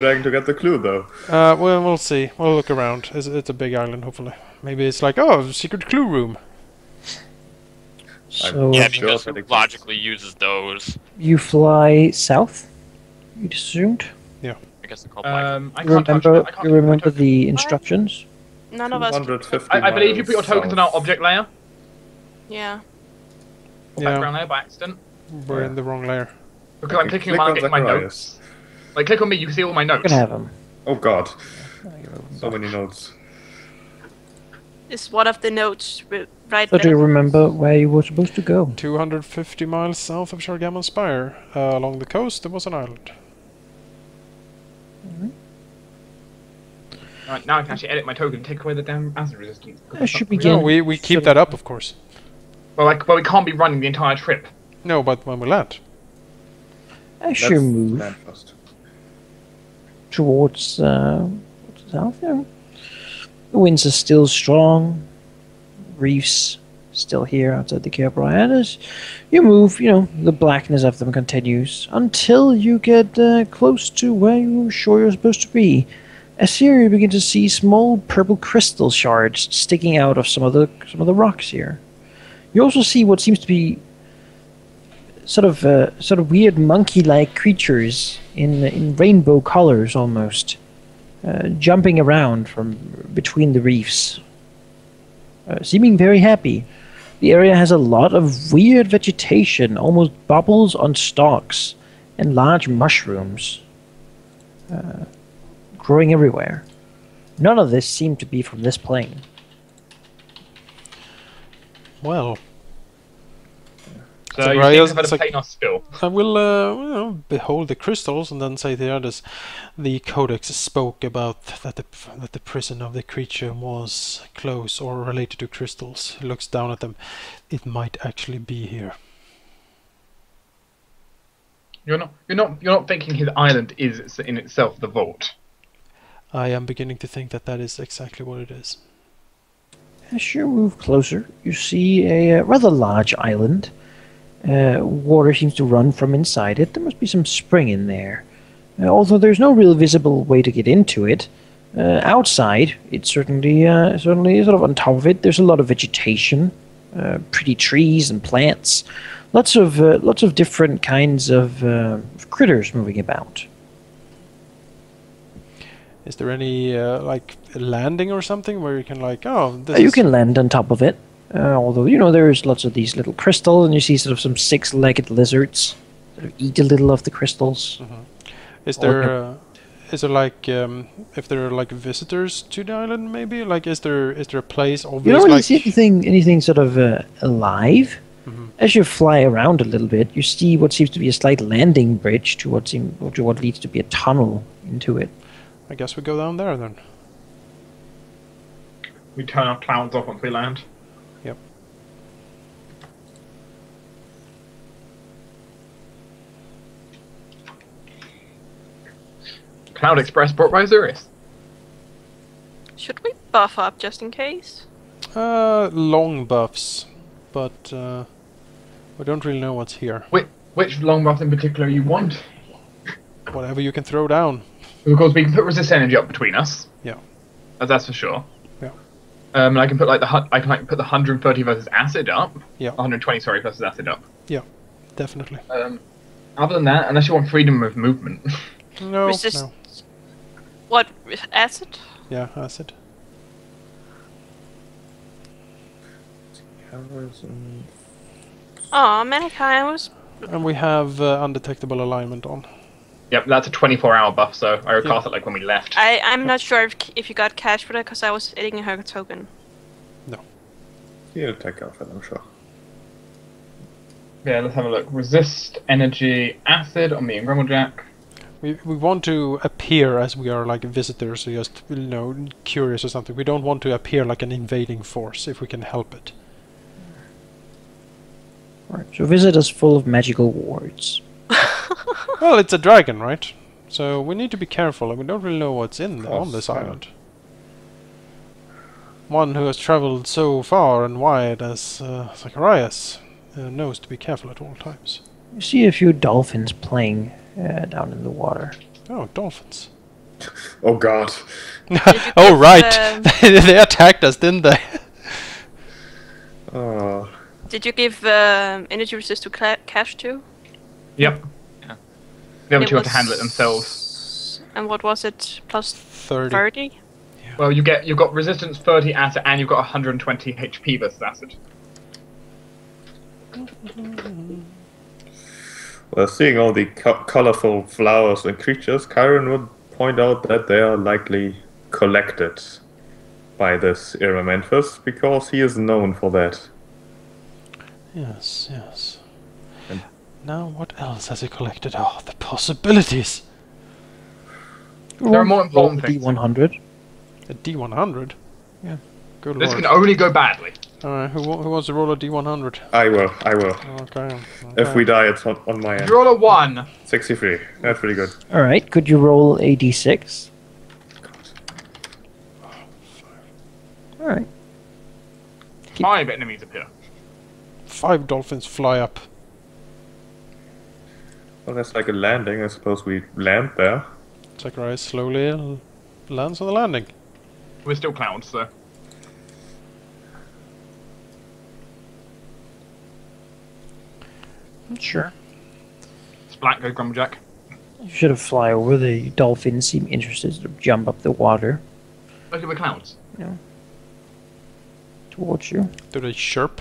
trying to get the clue, though. Well, we'll see. We'll look around. It's a big island, hopefully. Maybe it's like, oh, secret clue room. So Yeah, sure because that who exists. logically uses those? you fly south. You assumed. I guess they're called migrant. I You can't touch remember? that. I can't You touch my remember token. the instructions? None of us. 250 I believe you put your miles tokens on our south. object layer. Yeah. Or Yeah. background layer by accident. We're in the wrong layer. Because I'm clicking Click on on getting my Zacharias. notes. Like, click on me, you can see all my You notes. can have them. Oh god, so many notes. Is one of the notes right So do you there? remember where you were supposed to go? 250 miles south of Shargammon Spire. Along the coast, there was an island. Right, now I can actually edit my token and take away the damn acid resistance. Should we No, get? we keep that up, of course. Well, we can't be running the entire trip. No, but when we land. As you Let's move land first. towards south, there, the winds are still strong. Reefs still here outside the Cape Bryan. As you move, the blackness of them continues until you get close to where you were sure you're supposed to be. As here you begin to see small purple crystal shards sticking out of some of the rocks here. You also see what seems to be sort of weird monkey-like creatures in rainbow colors almost, jumping around from between the reefs, seeming very happy. The area has a lot of weird vegetation, almost bubbles on stalks, and large mushrooms growing everywhere. None of this seemed to be from this plane. Well, So So you Ryan's- think about it's a like- plane or spill. I will, behold the crystals and then say to the others, the Codex spoke about that the prison of the creature was close or related to crystals. He looks down at them. It might actually be here. You're not thinking his island is in itself the vault. I am beginning to think that that is exactly what it is. As you move closer, you see a rather large island. Water seems to run from inside it. There must be some spring in there. Although there's no real visible way to get into it. Outside, it's certainly sort of on top of it. There's a lot of vegetation, pretty trees and plants, lots of different kinds of critters moving about. Is there any like landing or something where you can like, oh, this You is can land on top of it. Although, there's lots of these little crystals, and you see sort of some six-legged lizards sort of eat a little of the crystals. Is there like if there are like visitors to the island maybe like is there a place You obvious don't really like see anything sort of alive. Mhm. As you fly around a little bit, you see what seems to be a slight landing bridge to what leads to be a tunnel into it. I guess we go down there then. We turn our clouds off once we land. Yep. Cloud Express brought by Zurich. Should we buff up just in case? Long buffs, but we don't really know what's here. Which long buff in particular you want? Whatever you can throw down. Because we can put resist energy up between us. Yeah. That's for sure. Yeah. And I can put like put the 130 versus acid up. Yeah. 120, sorry, versus acid up. Definitely. Other than that, unless you want freedom of movement. No. Resist- No. What acid? Yeah, acid. Oh, Mankind. And we have undetectable alignment on. Yep, that's a 24-hour buff, so I recast it like when we left. I'm not sure if you got cash for that because I was editing her token. He'll take off it, I'm sure. Yeah, let's have a look. Resist energy acid on me and Grumblejack. We want to appear as we are like visitors, or just curious or something. We don't want to appear like an invading force if we can help it. Right. So visit is full of magical wards. Well, it's a dragon, right? So we need to be careful, and we don't really know what's on this Course, yeah. island. One who has traveled so far and wide as Zacharias knows to be careful at all times. You see a few dolphins playing down in the water. Oh, dolphins. Oh god. Oh give, right, they attacked us, didn't they? Oh. Did you give energy resist to cash too? Yep. Yeah. The other It two have to handle it themselves. And what was it? Plus 30. 30? Well, you've got resistance 30 acid, and you've got 120 HP versus acid. Well, seeing all the colorful flowers and creatures, Kyron would point out that they are likely collected by this Iramenthus, because he is known for that. Yes, yes. And- Now what else has he collected? Oh, the possibilities! There are more important things. D100. A D100? Yeah. Good This lord. can only go badly. Alright, who wants to roll a D100? I will. Okay. If we die, it's on my If end. you roll a 1, 63. That's pretty good. All right. Could you roll a D6? All right. 5 enemies appear. 5 dolphins fly up. Well, that's like a landing. I suppose we land there. Zacharias slowly lands on the landing. We're still clouds, so. Sure. Splat goes Grumblejack. You should have fly over. The dolphins seem interested to jump up the water Look at the clouds. towards you. Do they chirp?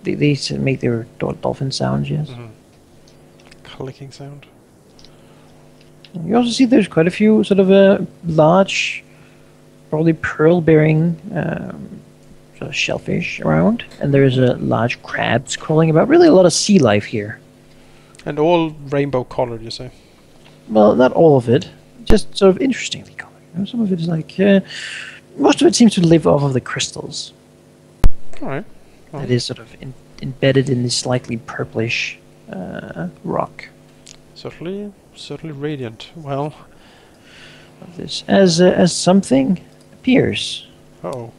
They make their dolphin sounds, yes. Clicking sound. You also see there's quite a few sort of large, probably pearl-bearing sort of shellfish around, and there's large crabs crawling about. Really, a lot of sea life here. And all rainbow colored, you say? Well, not all of it, just sort of interestingly colored. You know, some of it is like most of it seems to live off of the crystals. Alright. It is sort of embedded in this slightly purplish rock. Certainly radiant. Well, Of this, as something appears. uh-oh.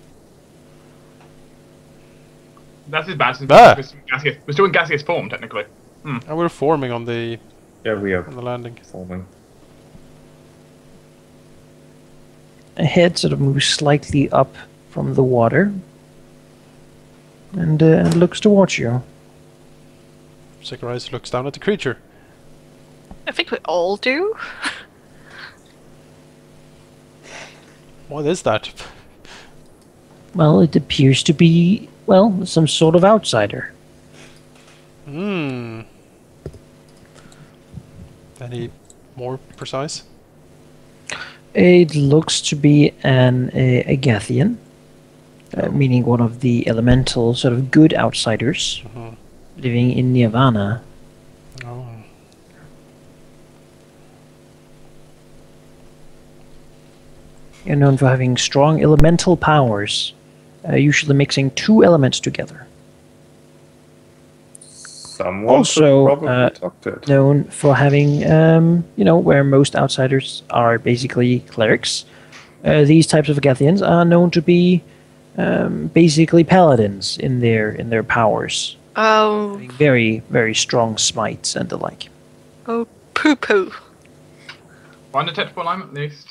That's as bad since Ah! we're still in gaseous form, technically. And we're forming on the Yeah, we are landing. forming. A head sort of moves slightly up from the water and looks towards you. Zacharias looks down at the creature. I think we all do. What is that? Well, it appears to be, well, some sort of outsider. Any more precise? It looks to be a Gathian, meaning one of the elemental sort of good outsiders living in Nirvana. Oh. You're known for having strong elemental powers, usually mixing two elements together. Someone Also, should probably talk to it. Known for having, where most outsiders are basically clerics, these types of Gathians are known to be basically paladins in their powers, Oh, having very, very strong smites and the like. oh, poo poo. One detectable alignment, at least.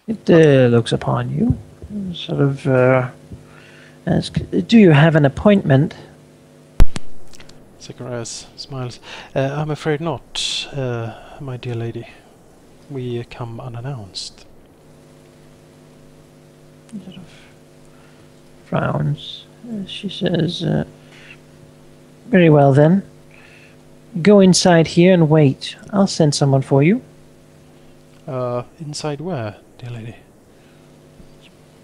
It looks upon you, sort of asks, "Do you have an appointment?" Zacharias smiles. I'm afraid not, my dear lady. We come unannounced. Sort of frowns. She says, "Very well then. Go inside here and wait. I'll send someone for you." Inside where, dear lady?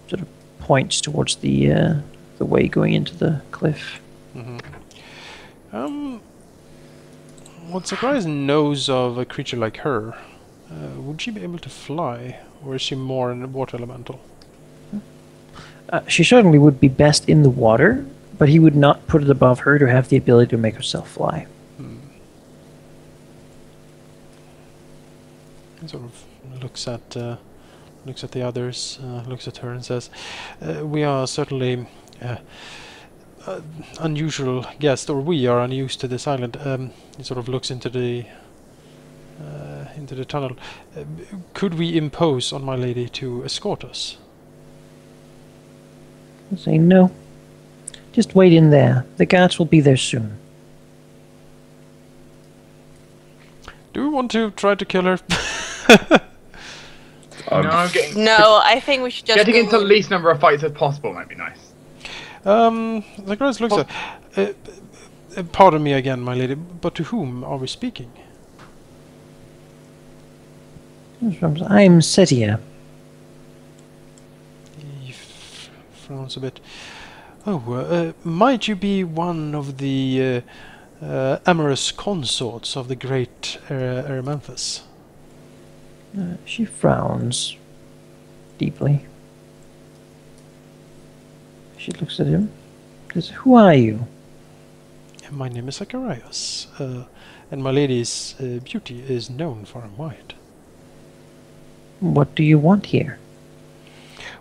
Sort of points towards the way going into the cliff. What Zacharias knows of a creature like her, would she be able to fly, or is she more an water elemental? She certainly would be best in the water, but he would not put it above her to have the ability to make herself fly. He sort of looks at the others, looks at her and says, "We are certainly unusual guest, or we are unused to this island." He sort of looks into into the tunnel. Could we impose on my lady to escort us? I say no. Just wait in there. The guards will be there soon. Do we want to try to kill her? No, No, I think we should just getting go into the in. least number of fights as possible might be nice. Zacharias looks at... pardon me again, my lady, but to whom are we speaking? I'm Setia. He frowns a bit. Oh, might you be one of the amorous consorts of the great Erymanthus? She frowns deeply. She looks at him. Says, "Who are you?" My name is Zacharias, and my lady's beauty is known far and wide. What do you want here?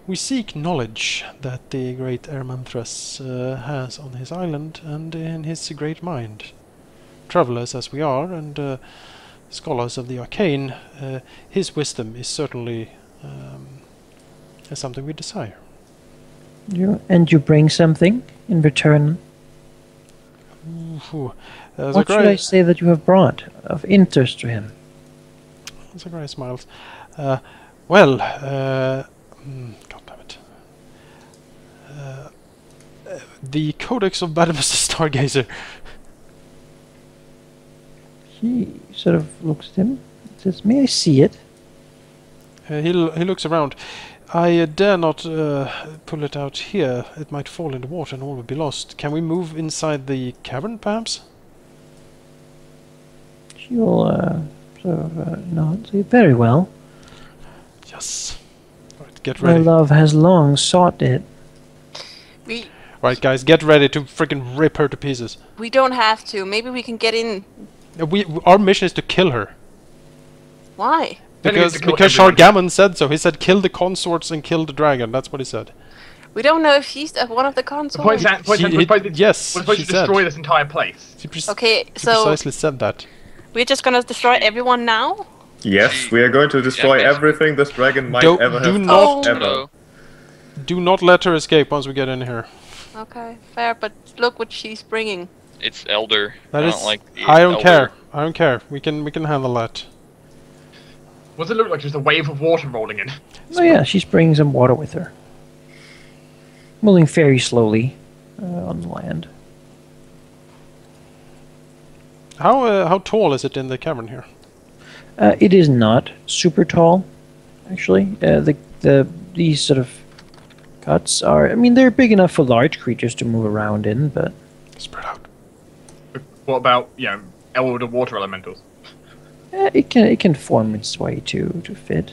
We seek knowledge that the great Erymanthus has on his island and in his great mind. Travelers as we are, and scholars of the arcane, his wisdom is certainly something we desire. And you bring something in return? What should I say that you have brought of interest to him? Zacharias smiles. Well, God damn it. The Codex of Badamus the Stargazer. He sort of looks at him and says, "May I see it?" He looks around. I dare not pull it out here. It might fall in the water and all would be lost. Can we move inside the cavern, perhaps? She will sort of nod. Say, "Very well. Yes. Right, get My ready. love has long sought it." Right, guys, get ready to freaking rip her to pieces. We don't have to. Maybe we can get in. Our mission is to kill her. Why? Because Shargammon said so. He said kill the consorts and kill the dragon. That's what he said. We don't know if she's one of the consorts. Yes, we're supposed to destroy this entire place. Okay, She so precisely said that. we're just gonna destroy everyone now? Yes, we are going to destroy everything this dragon might Don't- ever do have not- touched ever. Do not let her escape once we get in here. Okay, fair, but look what she's bringing. It's elder. That I is. don't like the I don't elder. care. I don't care. We can handle that. What does it look like? Just a wave of water rolling in. Oh yeah, she's bringing some water with her. Moving very slowly on the land. How tall is it in the cavern here? It is not super tall, actually. These sort of cuts are. I mean, they're big enough for large creatures to move around in, but Spread out. What about, elder water elementals? it can form its way to fit.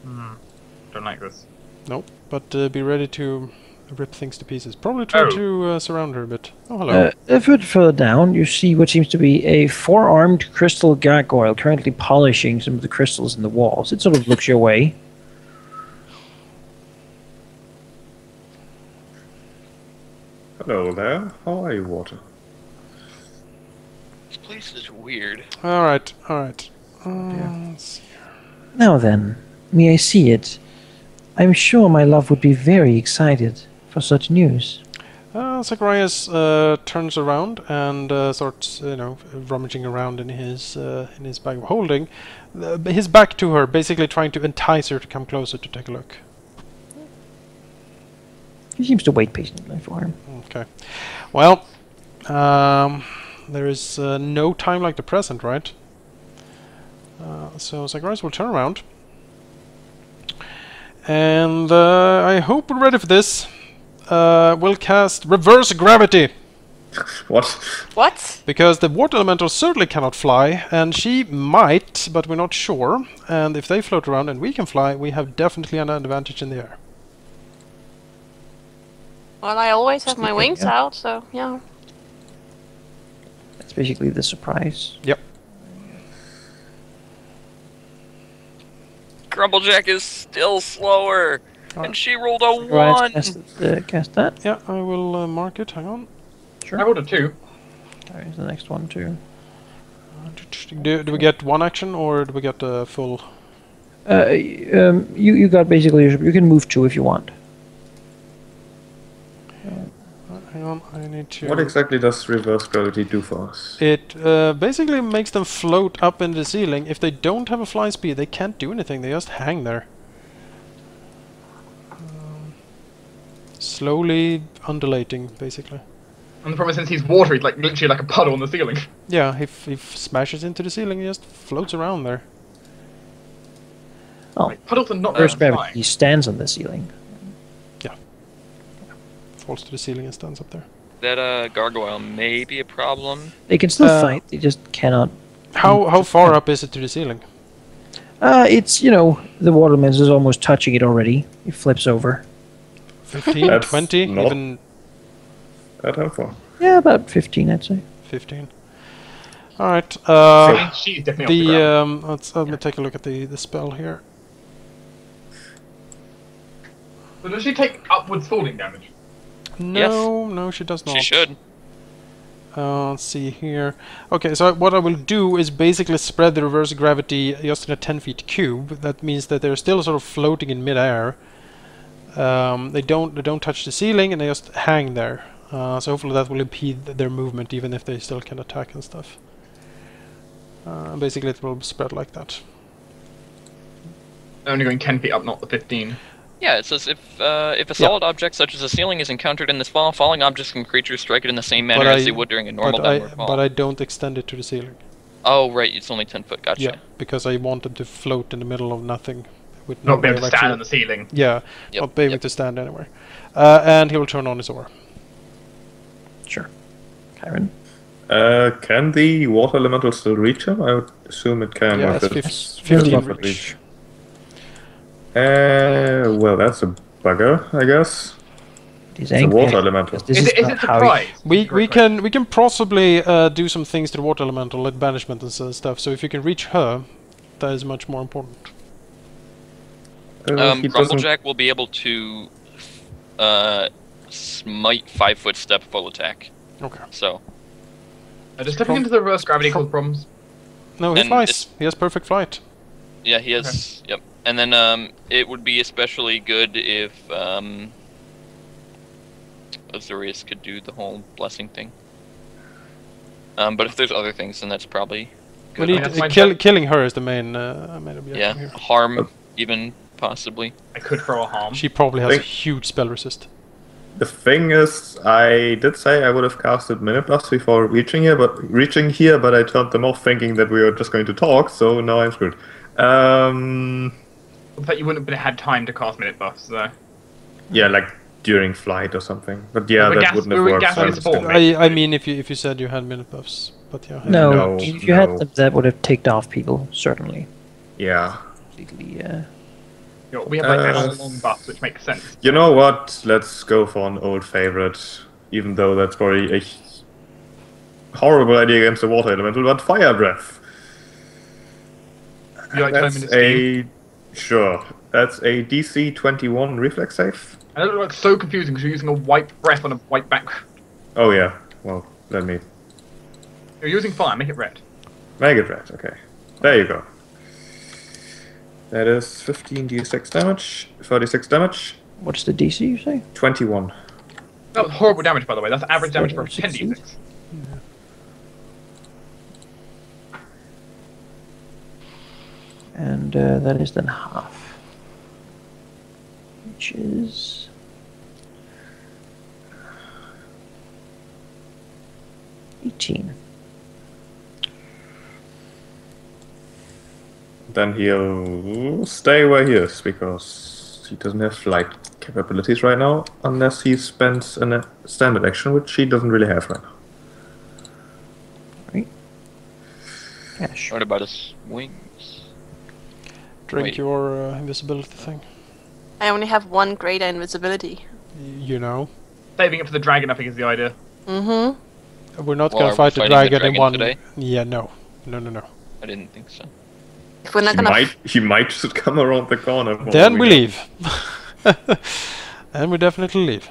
Don't like this. Nope. But be ready to rip things to pieces. Probably try to surround her a bit. Oh, hello. A foot further down, you see what seems to be a four-armed crystal gargoyle currently polishing some of the crystals in the walls. It sort of looks your way. Hello there. How are you, water? This place is weird. All right. Let's see. Now then, may I see it? I'm sure my love would be very excited for such news. Zacharias turns around and starts, rummaging around in his bag of holding, his back to her, basically trying to entice her to come closer to take a look. He seems to wait patiently for him. Okay. Well, there is no time like the present, right? So Zacharias will turn around. And I hope we're ready for this. We'll cast Reverse Gravity. What? What? Because the water elemental certainly cannot fly, and she might, but we're not sure. And if they float around and we can fly, we have definitely an advantage in the air. Well, I always have my wings Yeah. out, so yeah. That's basically the surprise. Yep. Grumblejack is still slower, and she rolled a Right, 1. cast that. Yeah, I will mark it. Hang on. I rolled a 2. There's the next one too. Do we get one action or do we get a full? You got basically you can move 2 if you want. Hang on, I need to. What exactly does reverse gravity do for us? It basically makes them float up in the ceiling. If they don't have a fly speed, they can't do anything. They just hang there. Slowly undulating, basically. And the problem is, since he's water, he's like literally like a puddle on the ceiling. Yeah, if he smashes into the ceiling, he just floats around there. Oh, Like, puddles are not reverse very gravity. flying. He stands on the ceiling. Falls to the ceiling and stands up there. That gargoyle may be a problem. They can still Uh, fight. They just cannot. How far up is it to the ceiling? It's the water mist is almost touching it already. He flips over. 15, That's 20, not- even That helpful. Yeah, about 15, I'd say. 15. All right. I mean, she's definitely off the ground. Let me take a look at the spell here. So does she take upwards falling damage? No, she does not. She should. Let's see here. Okay, so what I will do is basically spread the reverse gravity just in a 10 feet cube. That means that they're still sort of floating in midair. They don't touch the ceiling and they just hang there. So hopefully that will impede their movement, even if they still can attack and stuff. Basically, it will spread like that. They're only going 10 feet up, not the 15. Yeah, it says if a solid object such as a ceiling is encountered in this fall, falling objects and creatures strike it in the same manner as they would during a normal downward fall. But I don't extend it to the ceiling. Oh, right, it's only 10 foot, gotcha. Yeah, because I want them to float in the middle of nothing. With Not no be able to way of stand actually- on the ceiling. Yeah, Yep, not be able yep. to stand anywhere. And he will turn on his aura. Sure. Kyron. Can the water elemental still reach him? I would assume it can. Yeah, with it's its 15 100 reach. Well, that's a bugger, I guess. He's It's a angry. water elemental. This Is not it how he- surprise? We can possibly do some things to the water elemental, like banishment and stuff. So if you can reach her, that is much more important. He doesn't- Grumblejack will be able to smite 5-foot step full attack. Okay. So Does stepping into the reverse gravity cause problems? No, he And flies. it's- He has perfect flight. yeah, he has. Yep. And then it would be especially good if Azorius could do the whole blessing thing. But if there's other things, then that's probably We good. need that's to, fine. killing her is the main objective Yeah, here. harm even possibly. I could throw a harm. She probably has a Think- huge spell resist. The thing is, I did say I would have casted Minute Buffs before reaching here, but I turned them off thinking that we were just going to talk, so now I'm screwed. In fact, you wouldn't have had time to cast minute buffs, so. Yeah, like during flight or something. But yeah, We're that gas- wouldn't have we're worked. gassing so I'm his ball, still- mate. I mean, if you said you had minute buffs, but yeah. No, No, if you no. had them, that would have ticked off people, certainly. Yeah. Completely, You know, we have like Uh, long buffs, which makes sense. You know what? Let's go for an old favorite, even though that's probably a horrible idea against the water elemental, but Fire Breath. You like That's Terminus Steam? Sure. That's a DC 21 reflex save. And it looks so confusing because you're using a white breath on a white back. Oh yeah. Well, let me You're using fire, make it red. make it red. Okay. There you go. That is 15d6 damage, 36 damage, what's the DC you say? 21. That was horrible damage, by the way. That's average damage for a 40 or 10d6. And that is then half. Which is... $18. Then he'll stay where he is because he doesn't have flight capabilities right now, unless he spends a standard action, which he doesn't really have right now. Right? Yeah, sure. What about his wings? Drink Wait. your invisibility thing. I only have 1 greater invisibility. You know. Saving it for the dragon, I think, is the idea. Mm-hmm. We're not Well, gonna are we fight the fighting the dragon in dragon one. today? Yeah, no. I didn't think so. If we're not gonna He might just come around the corner. for Then all we know. leave. And we definitely leave.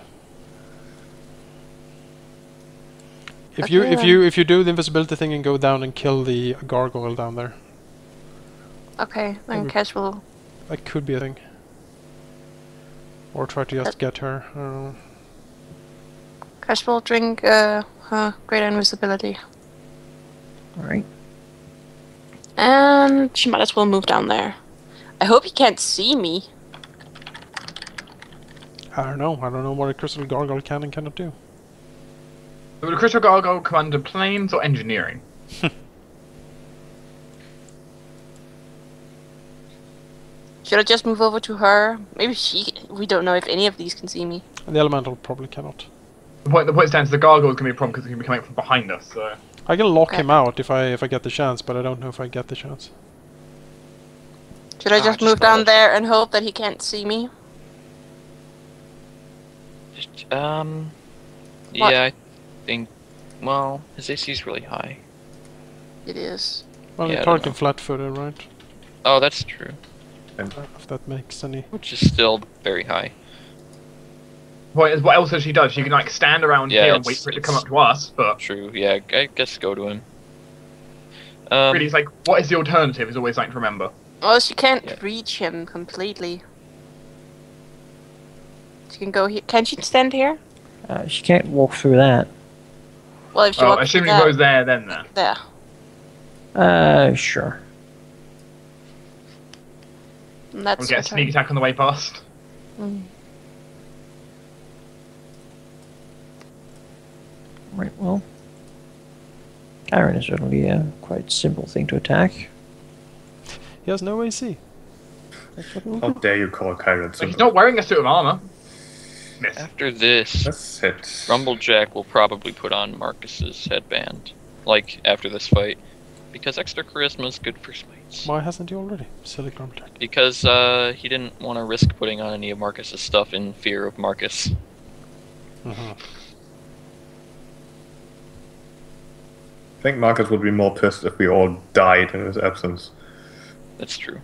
If Okay, you do the invisibility thing and go down and kill the gargoyle down there, Okay, then Maybe- Cash will. that could be a thing. Or try to just get her. I don't know. Cash will drink her greater invisibility. Alright. And she might as well move down there. I hope he can't see me. I don't know. I don't know what a crystal gargoyle can and cannot do. Would a crystal gargoyle come under planes or engineering? Should I just move over to her? Maybe she. We don't know if any of these can see me. The elemental probably cannot. The point stands, the gargoyle's gonna be a problem because he's gonna be coming from behind us. So I can lock Okay. him out if I get the chance, but I don't know if I get the chance. Should I Ah, just just move go down left. there and hope that he can't see me? What? Yeah, I think. Well, his AC is really high. It is. Well, Yeah, I the don't target know. flat-footed, right? Oh, that's true. If that makes any. Which is still very high. what else does she do? She can like stand around Yeah, here and wait for it to come up to us, but True. Yeah, I guess go to him. really, it's like, what is the alternative? Is always like to remember. Well, she can't Yeah. reach him completely. She can go here. Can she stand here? She can't walk through that. Well, if she Oh, walks assuming through it goes that, there, then there. there. Sure. And We'll that's get a her sneak turn. attack on the way past. Mm. Right, well. Karen is certainly a quite simple thing to attack. He has no AC. That's what we'll How do. dare you call Kyron But simple? he's not wearing a suit of armor. Miss. After this, That's it. Rumblejack will probably put on Marcus's headband. Like, after this fight. Because extra charisma is good for smites. Why hasn't he already? Silly Grumblejack. Because he didn't want to risk putting on any of Marcus's stuff in fear of Marcus. Uh-huh. I think Marcus would be more pissed if we all died in his absence. That's true.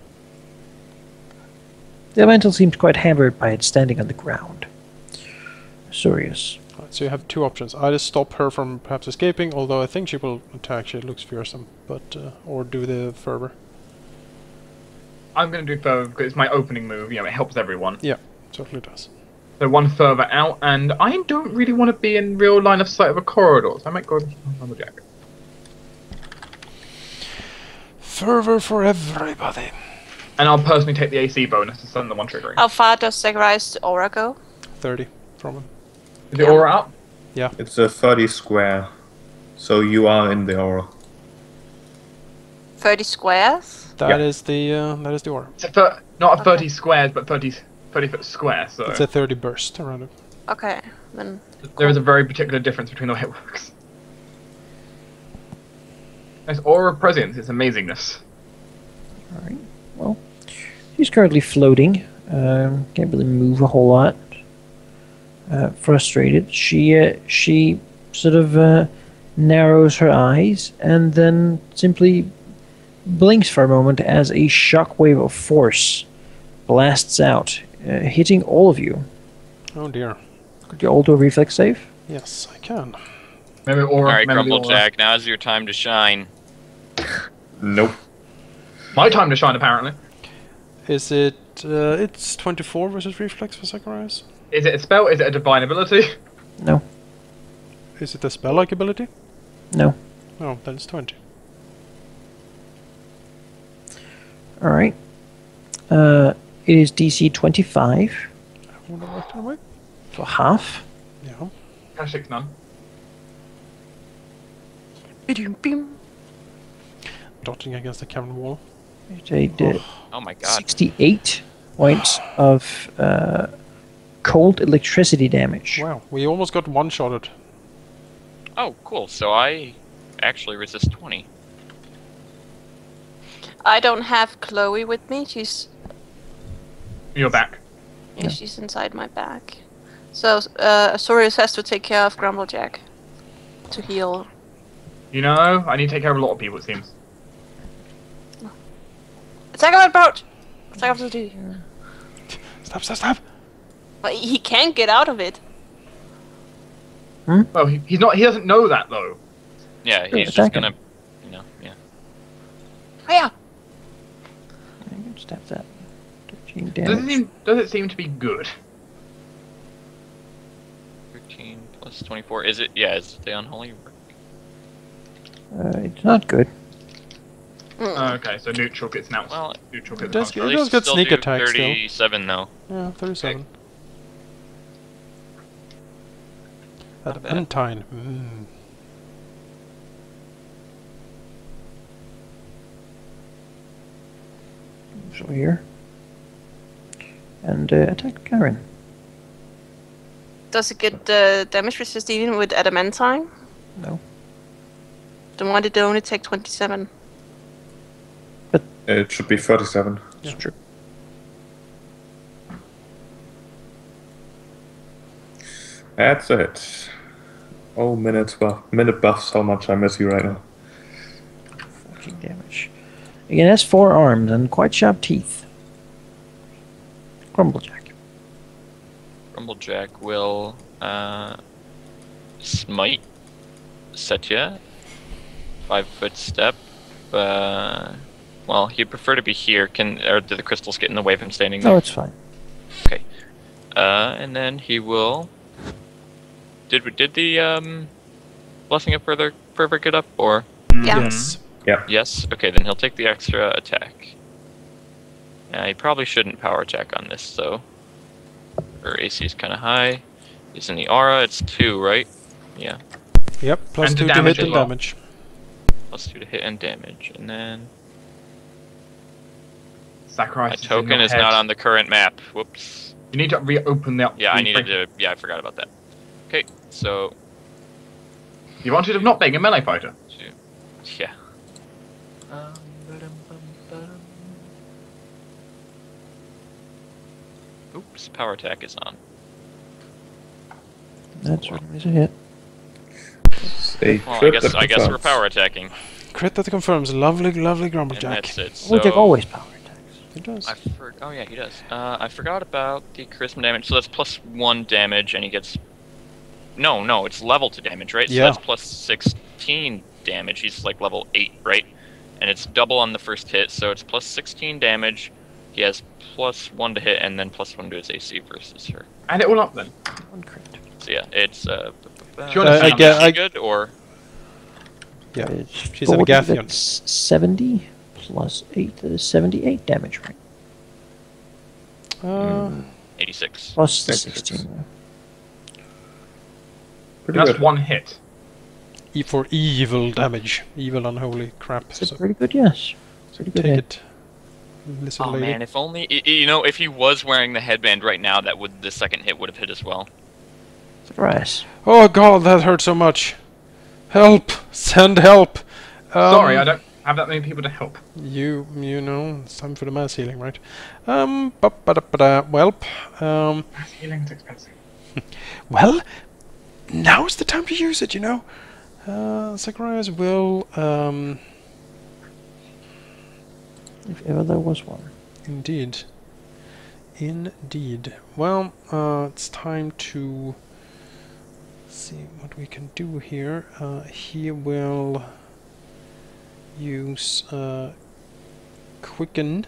The elemental seems quite hampered by it standing on the ground. Surius. Alright, so you have two options. Either stop her from perhaps escaping, although I think she will attack. She looks fearsome, but or do the fervor. I'm going to do fervor because it's my opening move. You know, it helps everyone. Yeah, certainly does. So one fervor out, and I don't really want to be in real line of sight of a corridor, so I might go with Rumblejack. Fervor for everybody. And I'll personally take the AC bonus to stun the one triggering. How far does Zacharias' aura go? 30 from him. Is the aura up? It's a 30 square, so you are in the aura. 30 squares? That is the aura. It's not a 30 squares, but 30 foot square, so It's a 30 burst around it. Okay, then. there is a very particular difference between the way it works. Nice aura of presence, it's amazingness. Alright, well. She's currently floating. Can't really move a whole lot. Frustrated. She sort of narrows her eyes and then simply blinks for a moment as a shockwave of force blasts out, hitting all of you. Oh dear. Could you all do a reflex save? Yes, I can. Remember aura, Alright, remember the aura. Grumblejack, now's your time to shine. Nope. My time to shine, apparently. Is it? It's 24 versus reflex for Zacharias. Is it a spell? Is it a divine ability? No. Is it a spell-like ability? No. No, then it's 20. Alright. It is DC 25 I wonder what that way. for half. Yeah. #6 none. Bim. Dodging against the cavern wall. They did Oh my god. 68 points of cold electricity damage. Wow, we almost got one-shotted. Oh, cool. So I actually resist 20. I don't have Chloe with me. She's You're back. yeah, she's inside my back. So Sorius has to take care of Grumblejack to heal. You know, I need to take care of a lot of people, it seems. Attack of boat! Attack of the Stop, stop, stop! But he can't get out of it. Well, he's not. He doesn't know that though. Yeah, Sure, he's just attack him. gonna, you know, yeah. Hiya! You can stab that. 13 damage. Does it seem to be good? 13 plus 24. Is it? Yeah, is the unholy work? It's not good. Okay, so neutral gets now. Well, Neutral It gets does, now. it does get Still sneak do attack still. 37 though. Yeah, 37. Not bad. Adamantine. So here. And attack Karen. Does it get damage resist even with adamantine? No. Then why did it only take 27? It should be 37. It's true. That's it. Oh, minute buffs, how much I miss you right now. 14 damage. Again, has 4 arms and quite sharp teeth. Grumblejack. Rumblejack will smite Setya. 5-foot step. Well, he'd prefer to be here. Or do the crystals get in the way of him standing there? No, it's fine. Okay. And then he will. Did the blessing of perfect get up or? Yeah. Yes. Yes. Okay, then he'll take the extra attack. He probably shouldn't power attack on this though. Her AC is kind of high. He's in the aura. It's 2, right? Yeah. Yep. Plus And 2 to damage hit as and well. damage. Plus 2 to hit and damage, and then Sacrifice. my token is not on the current map. Whoops. You need to reopen the. Yeah, I needed to. Yeah, I forgot about that. Okay, so The advantage of not being a melee fighter. yeah. Oops, power attack is on. That's always a hit. A Well, crit I that guess we're confirms. power attacking. Crit that confirms. Lovely, lovely And Grumblejack. that's it. So Grumblejack always power attacks. He does. oh yeah, he does. I forgot about the charisma damage. So that's plus 1 damage, and he gets. No, it's level to damage, right? So Yeah. that's plus 16 damage. He's like level 8, right? And it's double on the first hit, so it's plus 16 damage. He has plus 1 to hit, and then plus 1 to his AC versus her. Add it all up then. 1 crit. So yeah, it's Do you I understand? get- is she good or Yeah. It's She's an 40, Agathian. that's 70 plus 8, that is 78 damage, right? 86. Plus the 66. 16. Pretty That's good. 1 hit. For evil damage. Evil unholy crap. It's So pretty good, yes. Pretty good take hit. it. Listen, Oh lady. man, if only if he was wearing the headband right now, the second hit would have hit as well. Surprise. Oh god, that hurt so much. Help! Send help! Sorry, I don't have that many people to help. You know, it's time for the mass healing, right? Welp. Healing's expensive. Well, now's the time to use it, you know? Zacharias will, If ever there was one. Indeed. Well, it's time to see what we can do here. He will use Quicken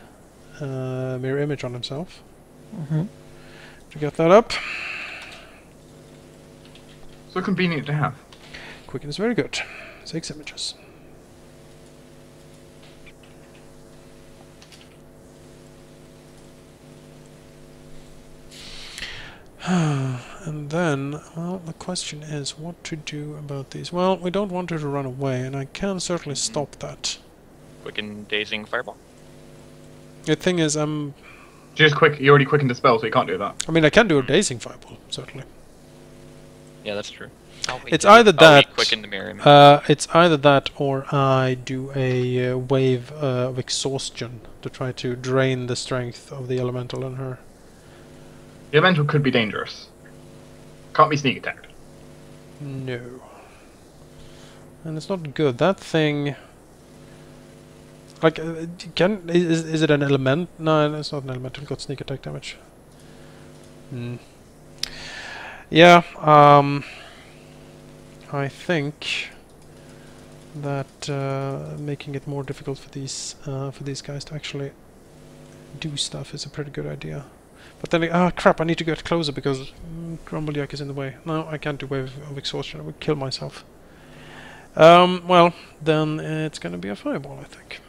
Mirror Image on himself. Mm-hmm. To get that up. So convenient to have. Quicken is very good. 6 images. And then, well, the question is what to do about these. Well, we don't want her to run away, and I can certainly stop that. Quicken dazing fireball. The thing is, I'm Just quick. You already quickened the spell, so you can't do that. I mean, I can do a dazing fireball, certainly. Yeah, that's true. It's either that, Quicken the mirror image. it's either that, or I do a wave of exhaustion to try to drain the strength of the elemental in her. The elemental could be dangerous. Can't be sneak attacked. No, and it's not good. That thing, like, is it an element? No, it's not an elemental. It got sneak attack damage. Yeah. I think that making it more difficult for these guys to actually do stuff is a pretty good idea. But then, crap! I need to get closer because Grumblejack is in the way. No, I can't do Wave of Exhaustion. I would kill myself. Well, then it's gonna be a fireball, I think.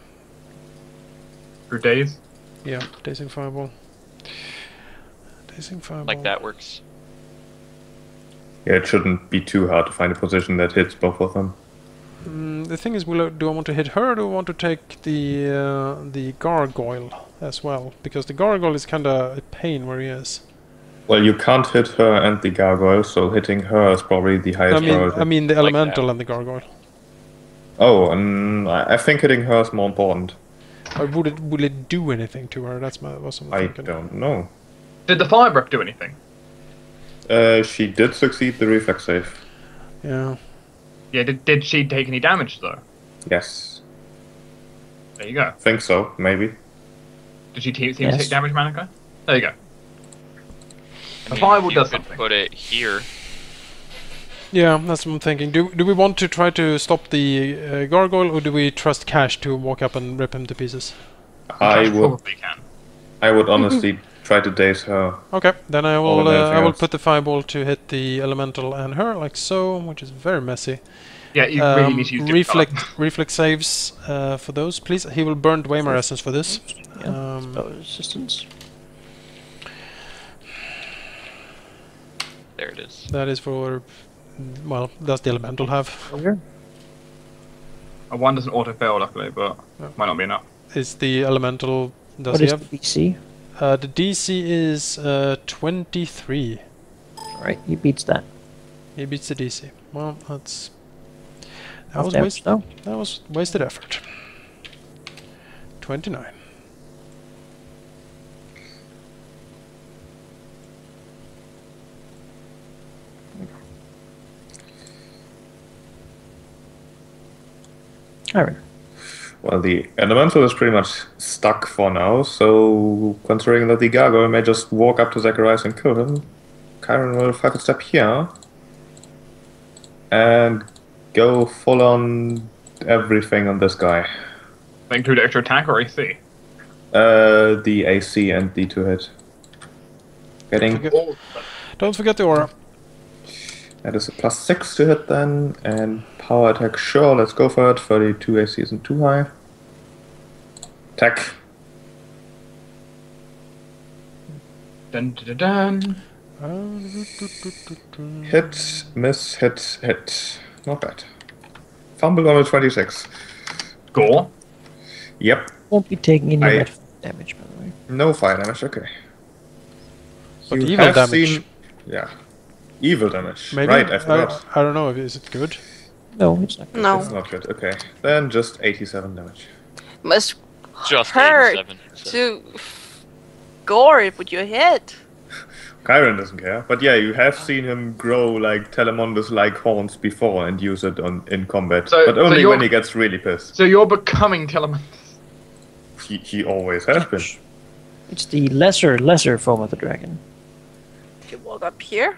For days. Yeah, dazing fireball. Dazing fireball. Like that works. Yeah, it shouldn't be too hard to find a position that hits both of them. The thing is, do I want to hit her, or do I want to take the gargoyle as well? Because the gargoyle is kind of a pain where he is. Well, you can't hit her and the gargoyle, so hitting her is probably the highest priority. I mean the Like elemental that. and the gargoyle. Oh, and I think hitting her is more important. Or will it do anything to her? That's what I'm I thinking. don't know. Did the fire breath do anything? She did succeed the reflex save. Yeah. Yeah, did she take any damage though? Yes. There you go. Think so, maybe. Did she seem to Yes. take damage, Manako? There you go. I A mean, fireball you does could something. put it here. Yeah, that's what I'm thinking. Do we want to try to stop the gargoyle, or do we trust Cash to walk up and rip him to pieces? I Cash would probably can. honestly try to daze her. Okay, then I More will than anything I will else. put the fireball to hit the elemental and her, like so, which is very messy. Yeah, you really need to use different colours. reflex saves for those, please. He will burn Dwemer essence for this. Yeah, spell resistance. There it is. That is for, well, does the elemental have? Over. A 1 doesn't auto fail, luckily, but Yeah. might not be enough. Is the elemental, does What he is have? the DC? The DC is 23. Alright, he beats that. He beats the DC. Well, that's that Half was damage, though. that was wasted effort. 29. Alright. Well, the elemental is pretty much stuck for now, so considering that the gargoyle may just walk up to Zacharias and kill him, Kyron will 5 step here and go full on everything on this guy. That include extra attack or AC? The AC and the 2 hit. Getting Don't forget the aura. that is a +6 to hit then, and power attack, sure, let's go for it. 32 AC isn't too high. Attack. Dun dun dun. dun. Hit, miss, hit, hit. Not bad. Fumble on a 26. Gore. Yep. Won't be taking any I- red damage, by the way. No fire damage, okay. But You evil have damage. seen- yeah. Evil damage. Maybe. Right, I forgot. I don't know. Is it good? No, it's not good. No. It's not good, okay. Then just 87 damage. Must Just hurt 87. So. to gore it with your head. Kyron doesn't care. But yeah, you have seen him grow like Telemondus-like horns before and use it in combat. So- but so only you're- when he gets really pissed. So you're becoming Telemon. He always has been. It's the lesser form of the dragon. You walk up here.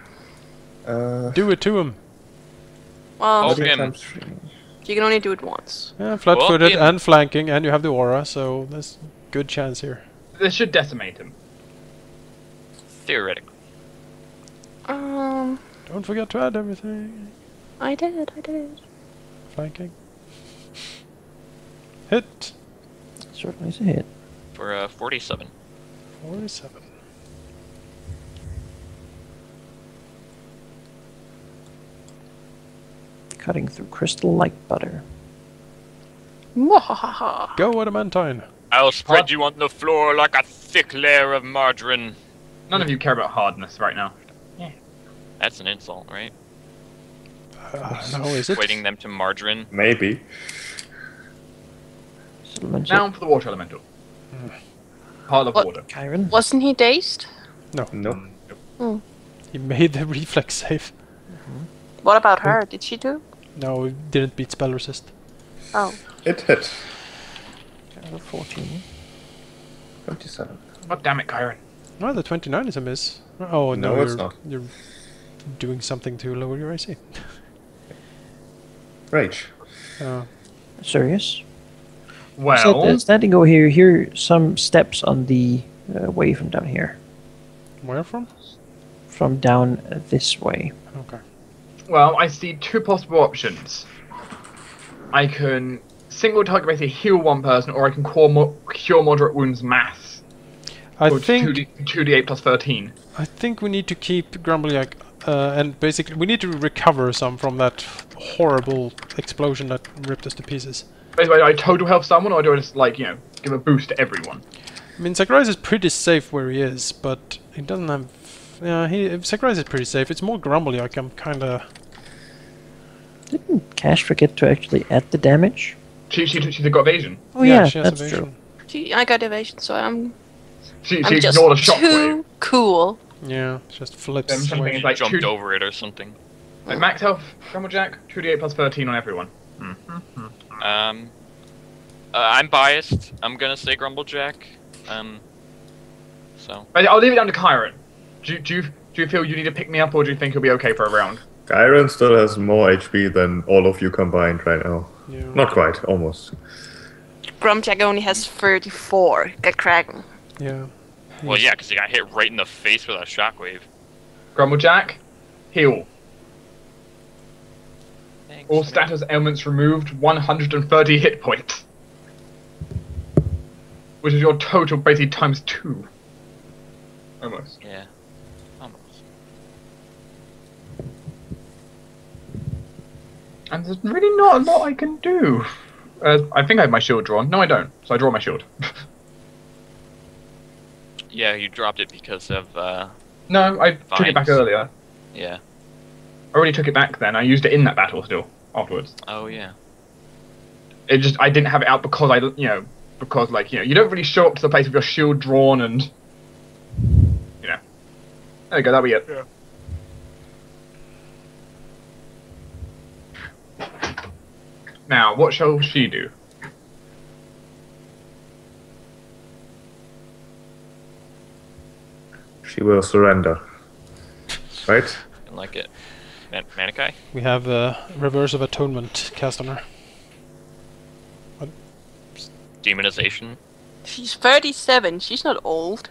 Do it to him. Well, Oh, three him. times three. you can only do it once. Yeah, flat-footed him. and flanking, and you have the aura, so there's good chance here. This should decimate him. Theoretically. Don't forget to add everything. I did. Flanking. Hit. Certainly is a hit. For 47. 47. Cutting through crystal like butter. Mwahaha. Go, Adamantine. I'll spread you on the floor like a thick layer of margarine. None of you care about hardness right now. That's an insult, right? No, is it? Equating them to margarine. Maybe. Settlement Now for the water elemental. Pile of What? water. Kyron. Wasn't he dazed? Nope. He made the reflex save. What about her? Did she do? No, he didn't beat spell resist. Oh. It hit. 14. 27. God damn it, Kyron. No, the 29 is a miss. Oh, no, No, it's you're, not. You're doing something to lower your AC. rage. Serious. Well, So standing over here, hear some steps on the way from down here. Where from? From down this way. Okay. well, I see two possible options. I can single target basically heal one person, or I can cure moderate wounds mass. I Or it's think 2d8 plus 13. I think we need to keep Grumblejack, and basically we need to recover some from that horrible explosion that ripped us to pieces. Basically, do I total health someone, or do I just, like, give a boost to everyone? I mean, Zacharias is pretty safe where he is, but he doesn't have... Yeah, Zacharias is pretty safe. It's more Grumblejack. I'm kinda... Didn't Cash forget to actually add the damage? She's got evasion. Oh yeah, she has that's evasion. true. I got evasion, so I'm She just ignored a shockwave. too cool. Yeah, just flips Then something away. is like Jumped 2 over it or something. like max health, Grumblejack, 2d8 plus 13 on everyone. I'm biased. I'm gonna say Grumblejack. So I'll leave it down to Kyron. Do you feel you need to pick me up, or do you think you'll be okay for a round? Gyron still has more HP than all of you combined right now. Yeah. Not quite, almost. Grumjack only has 34. Get cracking. Yeah. well, yeah, because he got hit right in the face with a shockwave. Grumblejack, heal. Thanks, All man. status ailments removed, 130 hit points. Which is your total basically times 2. Almost. Yeah. Almost. And there's really not a lot I can do. I think I have my shield drawn. No, I don't. So I draw my shield. Yeah, you dropped it because of No, I took it back Vines. earlier. yeah. I already took it back then. I used it in that battle still, afterwards. Oh yeah. It just, I didn't have it out because because you don't really show up to the place with your shield drawn and, there you go, that'll be it. Now, what shall she do? She will surrender. Right? I like it. Manikai? We have a Reverse of Atonement cast on her. Demonization? She's 37. She's not old.